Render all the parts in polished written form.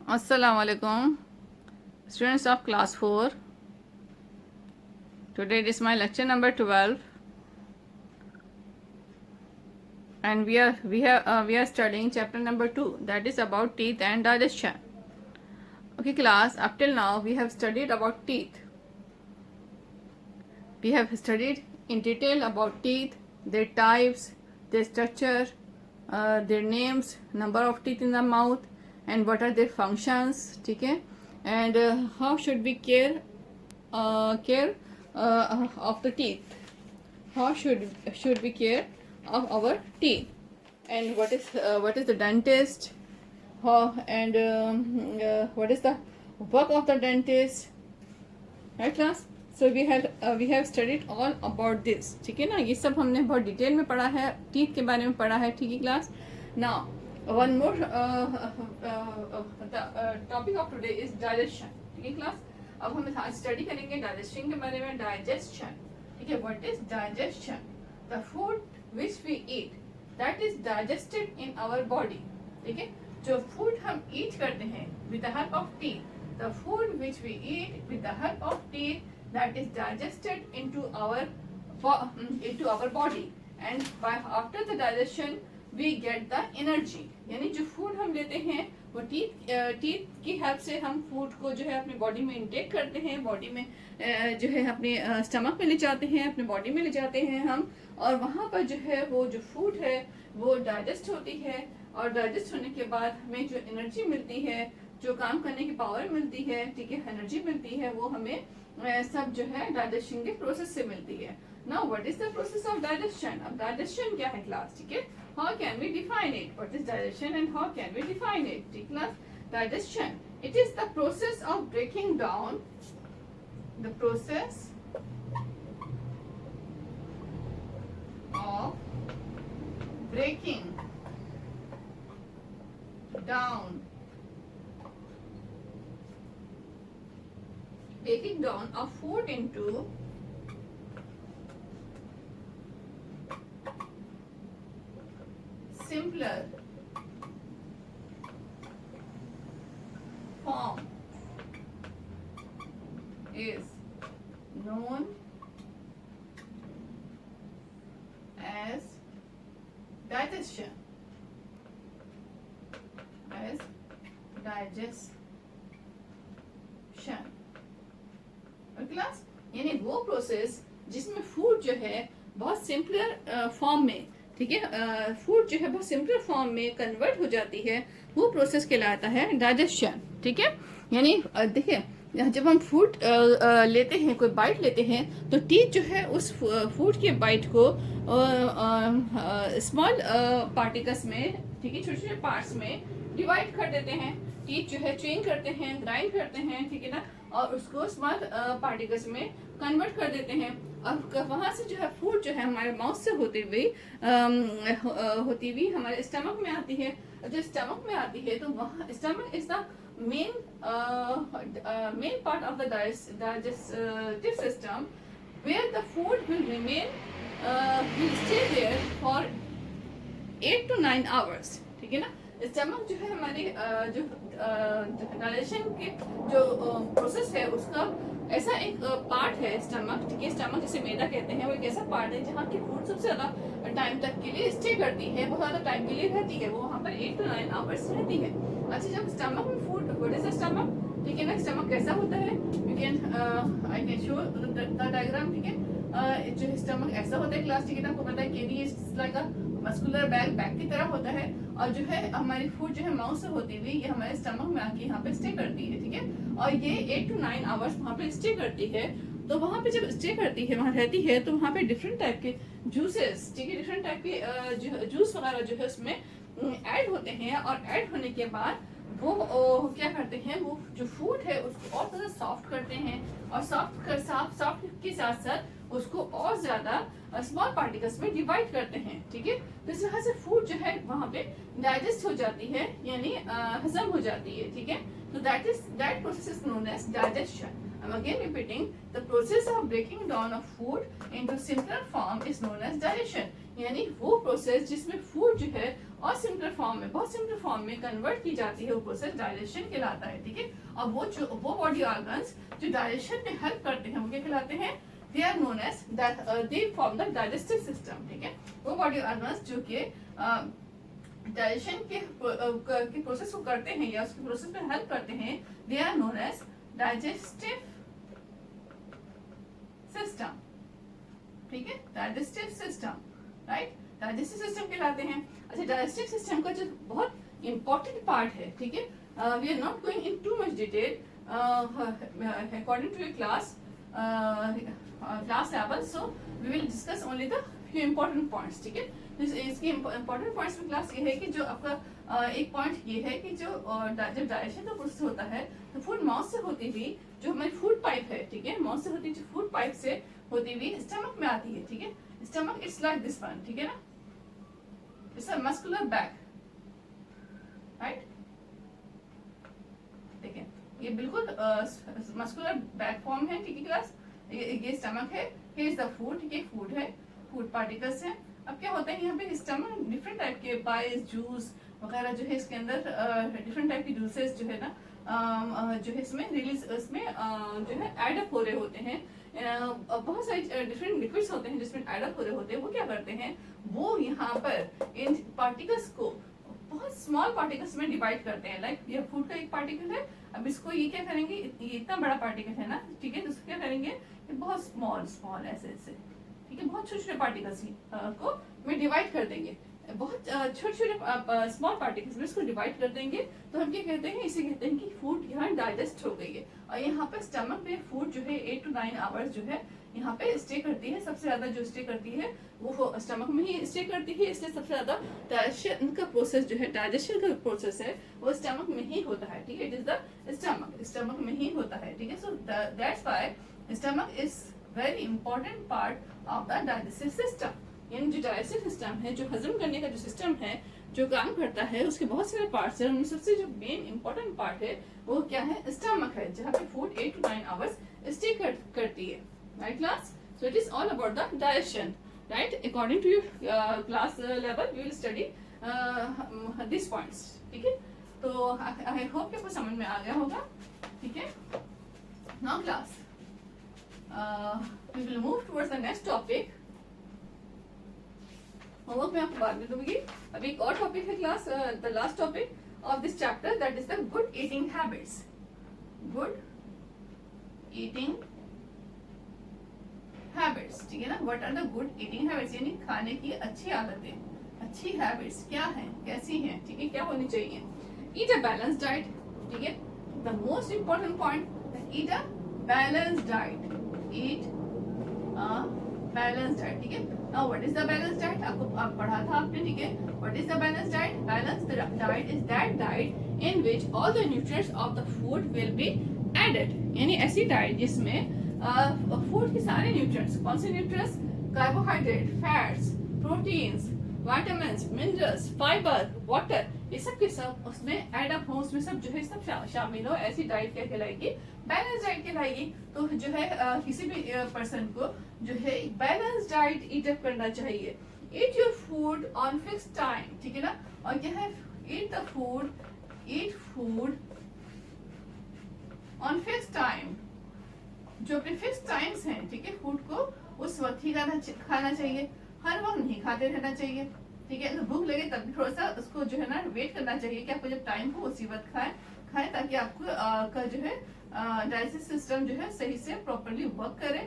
Assalamu alaikum, students of class 4. Today it is my lecture number 12, and we are studying chapter number 2, that is about teeth and digestion. Okay class, up till now we have studied about teeth. We have studied in detail about teeth, their types, their structure, their names, number of teeth in the mouth, and what are their functions. ठीक है, and how should we care of the teeth. How should we care of our teeth, and what is the dentist, and what is the work of the dentist, right class? So we have studied all about this. ठीक है ना, ये सब हमने बहुत detail में पढ़ा है, टीथ के बारे में पढ़ा है. ठीक है class. Now one more topic of today is digestion. ठीक है क्लास, अब हम आज स्टडी करेंगे डाइजेशन के बारे में. डाइजेशन, ठीक है. What is digestion? The food which we eat that is digested in our body. ठीक है, जो फूड हम ईट करते हैं with the help of teeth, the food which we eat with the help of teeth, that is digested into our body, and by after the digestion we get the energy. यानी जो food हम लेते हैं वो teeth की help से हम food को जो है अपनी बॉडी में इंटेक करते हैं, बॉडी में जो है अपने स्टमक में ले जाते हैं, अपने बॉडी में ले जाते हैं हम, और वहाँ पर जो है वो जो फूड है वो डाइजेस्ट होती है, और डाइजेस्ट होने के बाद हमें जो एनर्जी मिलती है, जो काम करने की पावर मिलती है, ठीक है, एनर्जी मिलती है, वो हमें सब जो है डाइजेशन के प्रोसेस से मिलती है. Now what is the process of digestion? अब डाइजेशन क्या है क्लास? ठीक है, how can we define it? What is digestion and how can we define it? ठीक class, digestion it is the process of breaking down, the process of breaking down of food into simpler form is known as digestion. Class, यानी वो process जिसमें food जो है बहुत simpler form में, ठीक है, फूड जो है बहुत सिंपलर फॉर्म में कन्वर्ट हो जाती है, वो प्रोसेस कहलाता है डाइजेशन. ठीक है, यानी देखिए, जब हम फूड लेते हैं, कोई बाइट लेते हैं, तो टीथ जो है उस फूड के बाइट को स्मॉल पार्टिकल्स में, ठीक है, छोटे छोटे पार्ट्स में डिवाइड कर देते हैं. टीथ जो है च्यूइंग करते हैं, ग्राइंड करते हैं, ठीक है ना, और उसको स्मॉल पार्टिकल्स में कन्वर्ट कर देते हैं. और वहां से जो है फूड जो है हमारे माउथ से होती हुई हमारे स्टमक में आती है. जब स्टमक में आती है तो वहाँ stomach is the main part of the digestive system, where the food will stay there for 8 to 9 hours. ठीक है ना, स्टमक जो है हमारे जो डाइजेशन के जो प्रोसेस है उसका ऐसा एक पार्ट है स्टमक. ठीक है, स्टमक जिसे मैदा कहते हैं, वो एक ऐसा पार्ट है जहाँ की फूड सबसे ज्यादा टाइम तक के लिए स्टे करती है, बहुत ज्यादा टाइम के लिए रहती है, वो वहाँ पर 8 to 9 आवर्स रहती है. अच्छा, जब स्टमक में food, what is the stomach? ठीक है ना, स्टमक कैसा होता है? You can I can show the diagram. ठीक है, जो स्टमक ऐसा होता है क्लास, ठीक है ना, आपको पता है KD is like a muscular bag की तरह होता है, और जो है हमारी फूड जो है माउथ से होती हुई ये हमारे स्टमक में आके यहाँ पे स्टे करती है. ठीक है, और ये 8 to 9 आवर्स वहाँ पे स्टे करती है. तो वहाँ पे जब स्टे करती है, वहाँ रहती है, तो वहाँ पे डिफरेंट टाइप के जूसेस, ठीक है, डिफरेंट टाइप के जूस वगैरह जो है उसमें ऐड होते हैं, और ऐड होने के बाद वो क्या करते हैं, वो जो फूड है उसको और ज्यादा सॉफ्ट करते हैं, और सॉफ्ट के साथ साथ उसको और ज्यादा स्मॉल पार्टिकल्स में डिवाइड करते हैं. ठीक है, तो इस तरह से फूड जो है वहाँ पे डाइजेस्ट हो जाती है, यानी हजम हो जाती है. ठीक है, तो that process is known as digestion. I'm again repeating, the process of breaking down of food into simpler form is known as digestion. यानी वो प्रोसेस जिसमें फूड जो है और सिंपल फॉर्म में, बहुत सिंपल फॉर्म में कन्वर्ट की जाती है, वो प्रोसेस डाइजेशन कहलाता है, ठीक है। और वो बॉडी ऑर्गन्स जो डाइजेशन में हेल्प करते हैं वो क्या कहलाते हैं? They are known as they form the digestive system, ठीक है। वो बॉडी ऑर्गन्स जो कि डाइजेशन के प्रोसेस को करते हैं या उसके प्रोसेस में हेल्प करते हैं, they are known as digestive system, ठीक है। Digestive system, right, digestive system कहलाते हैं। अच्छा, डाइजेस्टिव सिस्टम का जो बहुत इंपॉर्टेंट पार्ट है, ठीक है, we are not going in too much detail according to a class level, so we will discuss only the few important points, ठीक है। इसके इंपॉर्टेंट पॉइंट्स में क्लास ये है कि जो आपका एक पॉइंट ये है कि जो जब डाइजेशन का प्रोसेस होता है तो फूड माउथ से होती हुई जो हमारी फूड पाइप है, ठीक है, माउथ से होती जो फूड पाइप से होती हुई स्टमक में आती है, ठीक है। Stomach it's like this one, ठीक है ना, it's a muscular bag, right. देखिए ये बिल्कुल मस्कुलर बैग फॉर्म है, ठीक है क्लास। ये स्टमक है, हियर इज द फूड, ठीक है, फूड है, फूड पार्टिकल्स है। अब क्या होता है यहाँ पे स्टमक डिफरेंट टाइप के बाइस, जूस वगैरह जो है इसके अंदर डिफरेंट टाइप के जूसेस जो है ना जो है इसमें रिलीज, इसमें जो है एड अप हो रहे होते हैं। बहुत सारे डिफरेंट लिक्विड्स होते हैं जिसमें एड अप हो रहे होते हैं। वो क्या करते हैं, वो यहाँ पर इन पार्टिकल्स को बहुत स्मॉल पार्टिकल्स में डिवाइड करते हैं। लाइक ये फूड का एक पार्टिकल है, अब इसको ये क्या करेंगे, ये इतना बड़ा पार्टिकल है ना, ठीक है, तो इसको क्या करेंगे, ये बहुत स्मॉल स्मॉल ऐसे ऐसे, ठीक है, बहुत छोटे छोटे पार्टिकल्स को में डिवाइड कर देंगे। बहुत छोटे छोटे स्मॉल पार्टिकल्स में इसको डिवाइड कर देंगे। तो हम क्या कहते हैं, इसे कहते हैं कि फूड यहाँ डाइजेस्ट हो गई है। और यहाँ पे स्टमक में फूड जो है 8 to 9 आवर्स जो है यहाँ पे स्टे करती है। सबसे ज्यादा जो स्टे करती है वो स्टमक में ही स्टे करती है, इसलिए सबसे ज्यादा डाइजेशन का प्रोसेस जो है, डाइजेशन का प्रोसेस है वो स्टमक में ही होता है, ठीक है। इट इज द स्टमक में ही होता है, ठीक है। So that's why stomach is very important part of the digestive system. यानी जो डाइजेस्टिव सिस्टम है, जो हजम करने का जो सिस्टम है, जो काम करता है, उसके बहुत सारे पार्ट्स हैं। उनमें सबसे जो मेन इंपॉर्टेंट पार्ट है वो क्या है, स्टमक है, जहाँ पे फूड 8 to 9 आवर्स स्टे करती है, right class. So it is all about the digestion, right. According to your class level we will study this points, ठीक है। तो आई होप कि आपको समझ में आ गया होगा, ठीक है। Now class we will move towards the next topic. Homework मैं आपको बाद में दूंगी। अभी एक और टॉपिक है class, the last topic of this chapter, that is the good eating habits. Good eating habits, ठीक है ना। What are the good eating habits, यानी खाने की अच्छी आदतें, अच्छी हैबिट्स क्या हैं, कैसी हैं, ठीक है, क्या होनी चाहिए। ईट अ बैलेंस डाइट, ठीक है, the most important point, eat a balance diet, eat a balance diet, ठीक है। Now what is the balance diet, आपको आप पढ़ा था आपने, ठीक है। What is the balance diet, balance diet is that diet in which all the nutrients of the food will be added, यानी ऐसी डाइट जिसमें फूड के सारे न्यूट्रिएंट्स, कौन से nutrients, carbohydrate, fats, proteins, vitamins, minerals, fibre, water, ये सब के सब उसमें ऐड अप हो, उसमें सब जो है सब शामिल हो, ऐसी डाइट क्या कहलाएगी, बैलेंस डाइट कहलाएगी। तो जो है किसी भी पर्सन को जो है बैलेंस डाइट ईट अप करना चाहिए। ईट your food on fix time, ठीक है ना। और क्या है, eat the food, eat food on fix time, जो अपने फिक्स टाइम्स हैं, ठीक है, फूड को उस वक्त ही खाना चाहिए, हर वक्त नहीं खाते रहना चाहिए, ठीक है। तो भूख लगे तब भी थोड़ा सा उसको जो है ना वेट करना चाहिए कि आपको जब टाइम हो उसी वक्त खाएं ताकि आपको का जो है डाइजेस्टिव सिस्टम जो है सही से प्रॉपरली वर्क करे,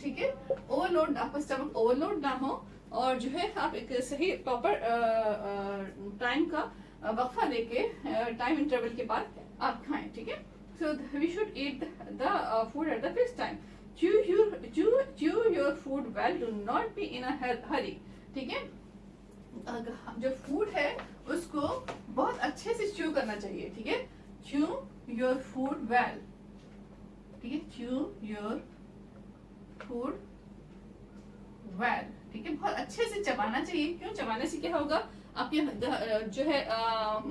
ठीक है। ओवरलोड, आपका स्टमक ओवरलोड ना हो, और जो है आप एक सही प्रॉपर टाइम का वक्फा लेके टाइम इंटरवल के बाद आप खाएं, ठीक है। So we should eat the food at the fixed time. Chew your food well. Do not be in a hurry. ठीक है, जो फूड है उसको बहुत अच्छे से च्यू करना चाहिए, ठीक है। Chew your food well. ठीक है, chew your food well. ठीक है, बहुत अच्छे से चबाना चाहिए। क्यों चबाने से क्या होगा, आपके जो है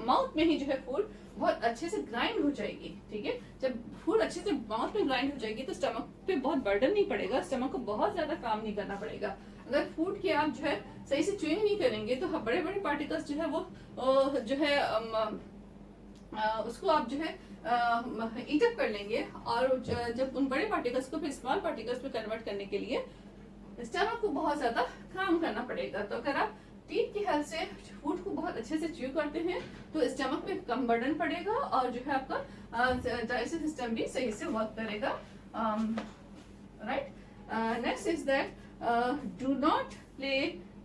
माउथ में ही जो है फूड बहुत अच्छे से ग्राइंड हो जाएगी, ठीक है। जब फूड अच्छे से माउथ में ग्राइंड हो जाएगी तो स्टमक पे बहुत बर्डन नहीं पड़ेगा, स्टमक को बहुत ज्यादा काम नहीं करना पड़ेगा। अगर फूड की आप जो है सही से च्यूइंग नहीं करेंगे तो बड़े बड़े पार्टिकल्स जो है वो जो है उसको आप जो है ईटअप कर लेंगे, और जब उन बड़े पार्टिकल्स को फिर स्मॉल पार्टिकल्स में कन्वर्ट करने के लिए स्टमक को बहुत ज्यादा काम करना पड़ेगा। तो अगर आप टीथ की हेल्प से फूड को बहुत अच्छे से च्यू करते हैं तो स्टमक पे कम बर्डन पड़ेगा, और जो है आपका डाइजेस्टिव सिस्टम भी सही से वर्क करेगा। Right, next is that do not play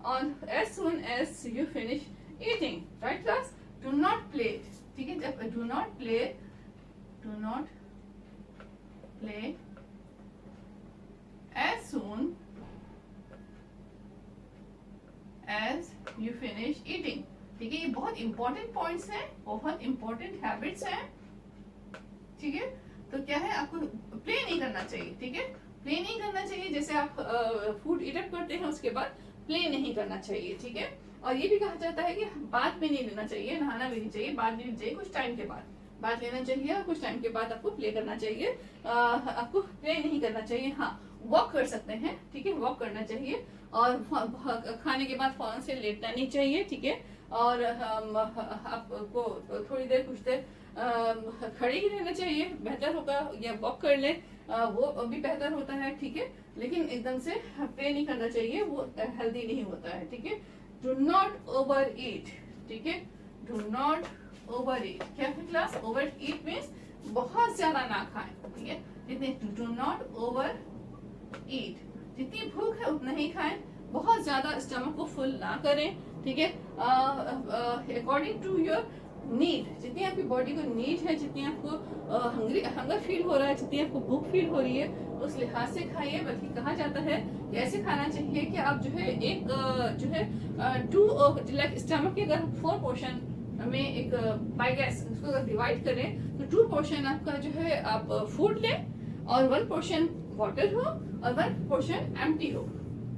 on as soon as you finish eating. Right class, do not play, ठीक है, जब do not play as soon as you finish eating, ठीक है। ये बहुत इंपॉर्टेंट पॉइंट्स हैं, बहुत इंपॉर्टेंट हैबिट्स हैं, ठीक है। तो क्या है, आपको प्ले नहीं करना चाहिए, ठीक है, प्ले नहीं करना चाहिए। जैसे आप फूड ईटअप करते हैं उसके बाद प्ले नहीं करना चाहिए, ठीक है। और ये भी कहा जाता है कि बात भी नहीं लेना चाहिए, नहाना भी नहीं चाहिए, बात भी नहीं चाहिए, कुछ टाइम के बाद बात लेना चाहिए, और कुछ टाइम के बाद आपको प्ले करना चाहिए। आपको प्ले नहीं करना चाहिए। हाँ, वॉक कर सकते हैं, ठीक है, वॉक करना चाहिए, और खाने के बाद फौरन से लेटना नहीं चाहिए, ठीक है। और आपको थोड़ी देर कुछ देर खड़े ही रहना चाहिए, बेहतर होगा, या वॉक कर ले, वो भी बेहतर होता है, ठीक है। लेकिन एकदम से प्ले नहीं करना चाहिए, वो हेल्दी नहीं होता है, ठीक है। डू नॉट ओवर ईट, ठीक है, डू नॉट ओवर ईट। क्या है क्लास, ओवर ईट मीन्स बहुत ज्यादा ना खाएं, ठीक है। जितने डू नॉट ओवर ईट, जितनी भूख है उतना ही खाएं, बहुत ज्यादा स्टमक को फुल ना करें, ठीक है। अकॉर्डिंग टू योर नीड, जितनी आपकी बॉडी को नीड है, जितनी आपको हंगर फील हो रहा है, जितनी आपको भूख फील हो रही है, उस लिहाज से खाइए। बल्कि कहा जाता है कि ऐसे खाना चाहिए कि आप जो है एक जो है टू लाइक स्टमक के अगर 4 पोर्शन में एक बाय गैस उसको अगर डिवाइड करें तो 2 पोर्शन आपका जो है आप फूड लें, और 1 पोर्शन वाटर हो, और 1 पोर्शन एम्प्टी हो,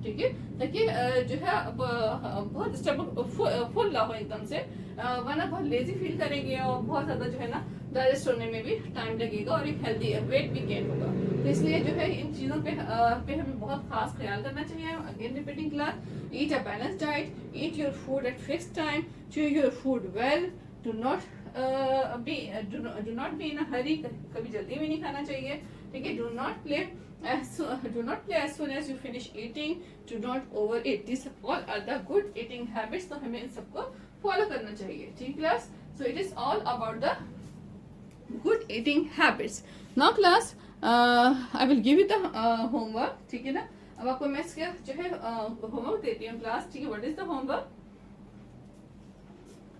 ठीक है, ताकि जो है बहुत स्टमक फुल ना हो एकदम से, वरना बहुत लेजी फील करेंगे, और बहुत ज्यादा जो है ना डाइजेस्ट होने में भी टाइम लगेगा, और एक हेल्दी वेट भी गेन होगा। तो इसलिए जो है इन चीजों पे हमें बहुत खास ख्याल करना चाहिए। Again repeating class, eat a balance diet, eat your food at fixed time, chew your food well, do not be in a hurry, कभी जल्दी भी नहीं खाना चाहिए, ठीक है। Do not play as soon as you finish eating, do not overeat. These all are the good eating habits, तो हमें इन सबको फॉलो करना चाहिए, ठीक class. So it is all about the good eating habits. Now class I will give you the homework, ठीक है ना। अब आपको मैं इसका जो है होमवर्क देती हूँ क्लास, ठीक है। What is the homework?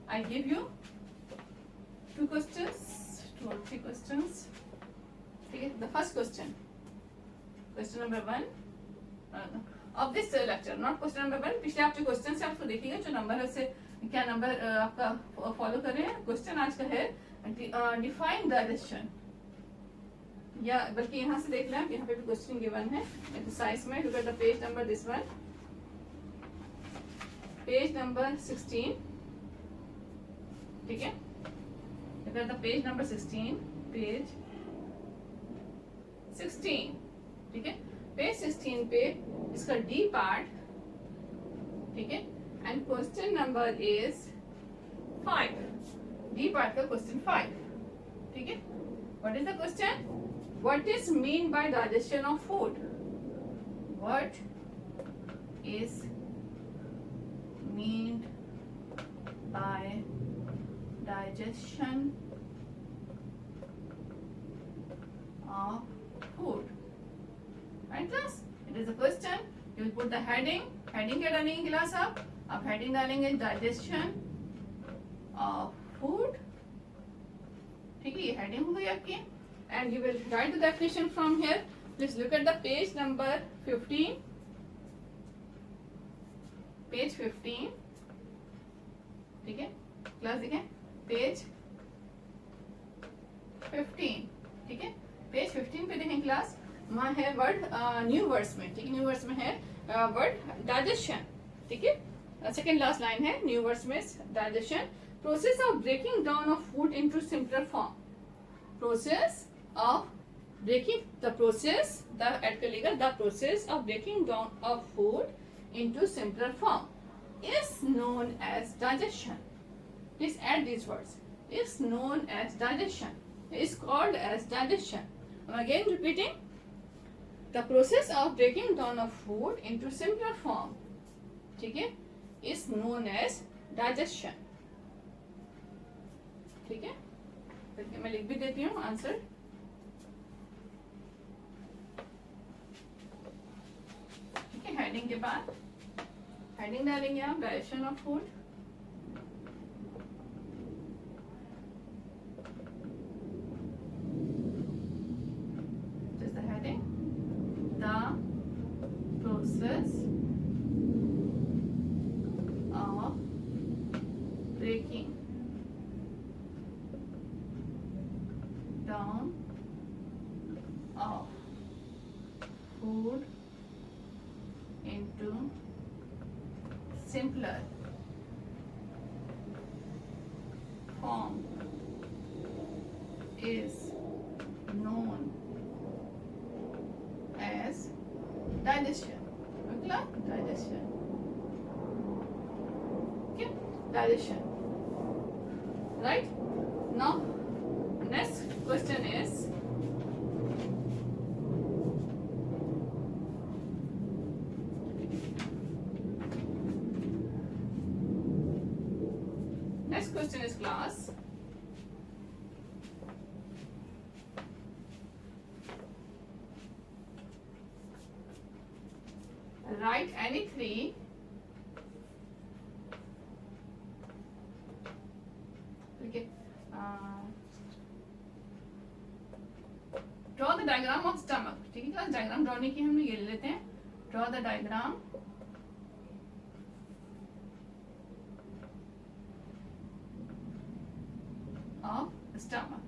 I give you 2 questions, 2 or 3 questions, ठीक है। The first question, question number 1 of this lecture, not question number 1। पिछले आप जो क्वेश्चन से आपको देखिएगा, जो नंबर है उससे क्या नंबर आपका फॉलो कर रहे हैं। क्वेश्चन आज का है डिफाइन डाइजेशन, या बल्कि यहाँ से देख लें, यहाँ पे भी क्वेश्चन गिवन है एक्सरसाइज में। Look at the page number this one, page number 16, ठीक है। Look at the page number 16, page 16, ठीक है। पेज 16 पे इसका डी पार्ट, ठीक है, and question number is 5, D part का क्वेश्चन 5, ठीक है। What is the question? What is mean by digestion of food? What is mean by digestion of food? Right class, it is a question. You will put the heading क्या डालेंगे class? आप heading डालेंगे digestion of food, ठीक है, ये heading हो गई आपकी। And you will write the definition from here. Please look at the page number 15, page 15, ठीक है क्लास, देखें पेज 15, ठीक है। पेज 15 पे देखें क्लास, वहाँ है वर्ड न्यू वर्ड्स में, ठीक है, न्यू वर्ड्स में है वर्ड डाइजेशन, ठीक है। सेकेंड लास्ट लाइन है न्यू वर्ड्स में digestion. Process of breaking down of food into simpler form, process of breaking, the process, the add कर लेगा, the process of breaking down of food into simpler form is known as digestion. Please add these words. Is known as digestion. Is called as digestion. I'm again repeating. The process of breaking down of food into simpler form, ठीक है, is known as digestion. ठीक है, तो मैं लिख भी देती हूँ आंसर. ठीक है, हेडिंग के बाद हेडिंग डालेंगे आप digestion of food. Just the heading. The process of breaking down of food into simpler form is known as digestion. Okay, digestion. Okay, digestion. Right? Now, next question is class. Write any three okay. Draw the diagram of stomach. ठीक है class, diagram draw नहीं की हम ये ले लेते हैं. Draw the diagram of stomach.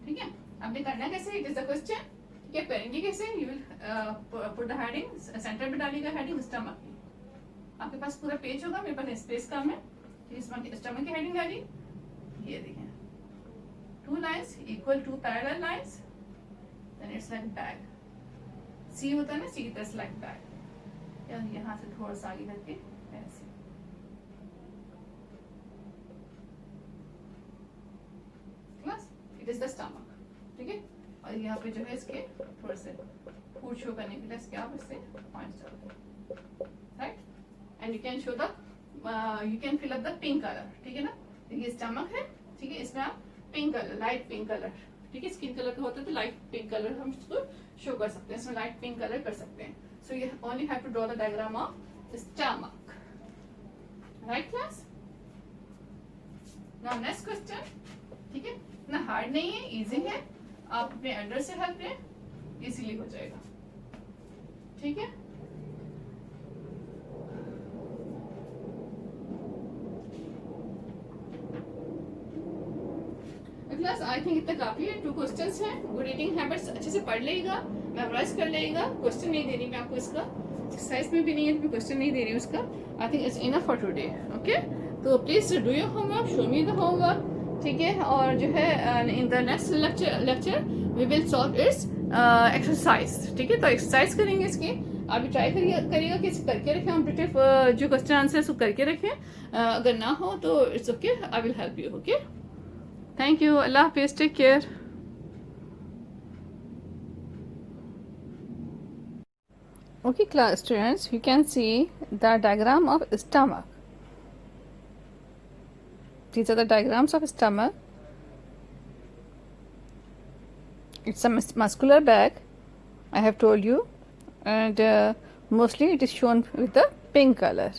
ठीक है, आपने करना कैसे? It is the question. ठीक है, करेंगे कैसे? You will put the heading, centre पे डालिएगा हेडिंग स्टमक की. आपके पास पूरा पेज होगा, मेरे पास स्पेस कम है. स्टमक की हेडिंग डाली. ये देखें, 2 lines equal to parallel lines, then it's like bag. सी होता है ना, सी की तरह like bag. यहाँ से थोड़ा सा आगे करके ऐसे. It is the stomach. ठीक है, और यहाँ पे जो है इसके थोड़े से फूड शो करने के लिए इसके आप इससे पॉइंट्स डालते हैं. Right, and you can show the you can fill up the pink colour. ठीक है ना, देखिए स्टमक है. ठीक है, इसमें आप pink colour, light pink colour, ठीक है, स्किन कलर का होता है तो लाइट पिंक कलर हम इसको शो कर सकते हैं. इसमें लाइट पिंक कलर कर सकते हैं. So you only have to draw the diagram of stomach. Right class. Now next question. ठीक है, इतना हार्ड नहीं है, इजी है. आप अपने अंडर से हेल्प लें, इजीली हो जाएगा. ठीक है, क्लास आई थिंक इतना काफी है. 2 क्वेश्चंस हैं. गुड ईटिंग हैबिट्स अच्छे से पढ़ लेगा, मेमोराइज कर लेगा. क्वेश्चन नहीं दे रही मैं आपको इसका, एक्सरसाइज में भी नहीं है तो क्वेश्चन नहीं दे रही हूँ उसका. I think it's enough for today. Okay, तो please do your homework, show me the homework. ठीक है, और जो है in the next lecture we will solve its exercise. ठीक है, तो एक्सरसाइज करेंगे इसकी. आप भी ट्राई करिएगा कि करके रखें, ऑब्जेक्टिव जो क्वेश्चन आंसर है उसको करके रखें. अगर ना हो तो it's okay, I will help you. Okay, thank you. अल्लाह हाफिज़. Take care. Okay class students, you can see the diagram of stomach. These are the diagrams of stomach. It's a muscular bag, I have told you, and mostly it is shown with the pink color.